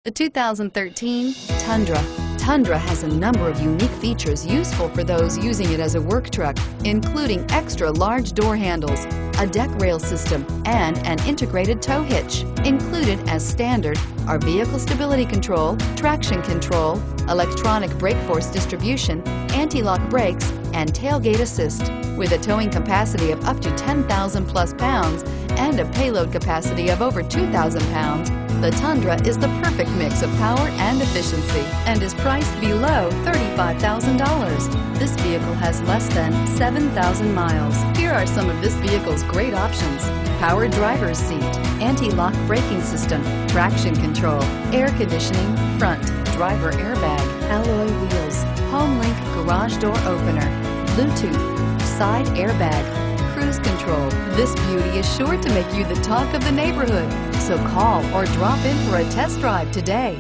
The 2013 Tundra. Tundra has a number of unique features useful for those using it as a work truck, including extra large door handles, a deck rail system, and an integrated tow hitch. Included as standard are vehicle stability control, traction control, electronic brake force distribution, anti-lock brakes, and tailgate assist. With a towing capacity of up to 10,000 plus pounds and a payload capacity of over 2,000 pounds, the Tundra is the perfect mix of power and efficiency and is priced below $35,000. This vehicle has less than 7,000 miles. Here are some of this vehicle's great options: power driver's seat, anti-lock braking system, traction control, air conditioning, front, driver airbag, alloy wheels, HomeLink garage door opener, Bluetooth, side airbag, cruise control. This beauty is sure to make you the talk of the neighborhood. So call or drop in for a test drive today.